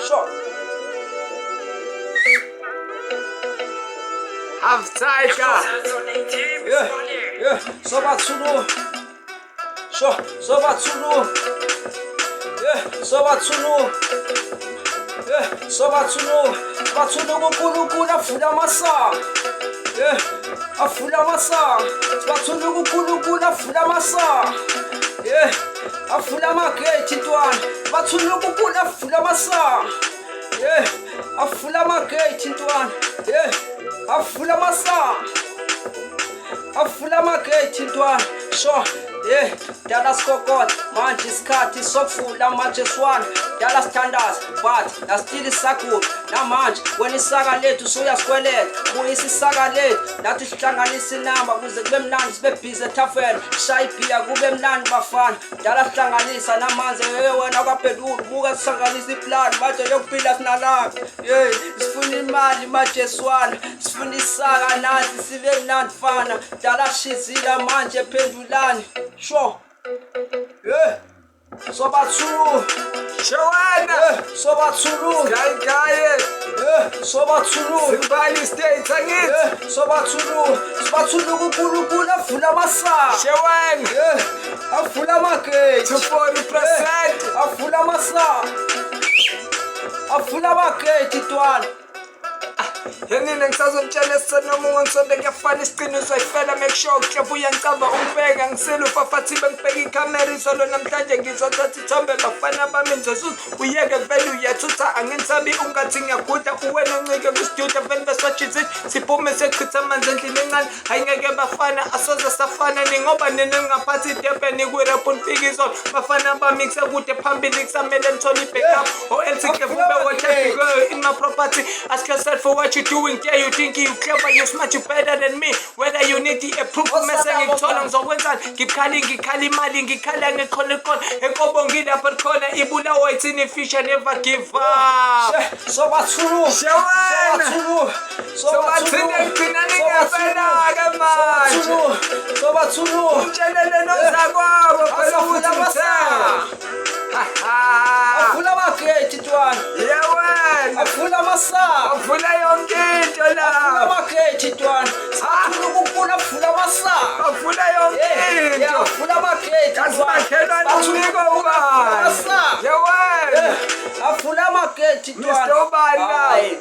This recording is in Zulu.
Sure. Half tiger. Yeah. Sobathulu. Sure. Sobathulu. Yeah. Sobathulu. Yeah. Sobathulu. Sobathulu kuKulunkulu afula masango. Yeah. Afula masango. Sobathulu kuKulunkulu afula masango. Yeah. Afula amagate intwana. Sobathulu kuKulunkulu afula masango. Yeah. Afula amagate intwana. Yeah. Afula masango. Afula amagate intwana. Sure. Yeah, dala sikokota manje isikhathi sokufula manje swana dala standards but nasitili sakude namanje wena isaka lethu usuyasikweleta buyisa isaka lethu nathi sihlanganisa inamba kuze kube mnandi sibe busy etafeni shaya ibhiya kube mnandi bafana dala sihlanganisa namanzi wena kwaphedulu buka sihlanganisa iplan manje yokuphila sinalapha yeah sifuna imali manje swana sifuna isaka nathi sibe mnandi fana dala shizila manje phendulani. Sure. Yeah. Sobathulu. Shawana. Yeah. Sobathulu. Gaye. Yeah. Sobathulu. Zimbali State angithi. Yeah. Sobathulu. Sobathulu kuKulunkulu afula masango. Shawana. Yeah. Afula amagate. 40%. Afula masango. Afula amagate intwana. Yenini ngisazomtshela esenoma ungisonde kuyafana isiqiniso ayifela make sure uhlepha uyangicamba ungibeka ngisela ufafathi bengibheka ikhamera izolo namhlanje ngizothatha ithombe bafana bami ngizosuza uyeke vele uyathutha angingisabi ungathi ngiyaguda uwena ncike kwistudio vele beswatshizini siphume sechitha amanzi endlini encane hayi ngeke bafana asoze safana ningoba nina ngaphathi idebheni kwiraphu nifika izolo bafana bami kusekude phambili kusamele nithole i-backup or else kefube wathatha in my property ask yourself for what you doing there you think you clever you smart you better than me whether you need the approval mase ngikuthola ngizokwenzani ngikhala imali ngikhala ngikhona ekobongile apha khona ibulawa itsini fisher never give up. Sobathulu. Shawana. Sobathulu ngina ningafela manje. Sobathulu. Umtshelele nozakwabo phela ukuthi afula amagate intwana. yewena Afula masango. uvula yonke into Afula la amagate intwana. Sobathulu kuKulunkulu afula masango. uvula yonke into Afula amagate. kasimakhelwane unika ubani yewena Afula amagate intwana. Mr. Ubani.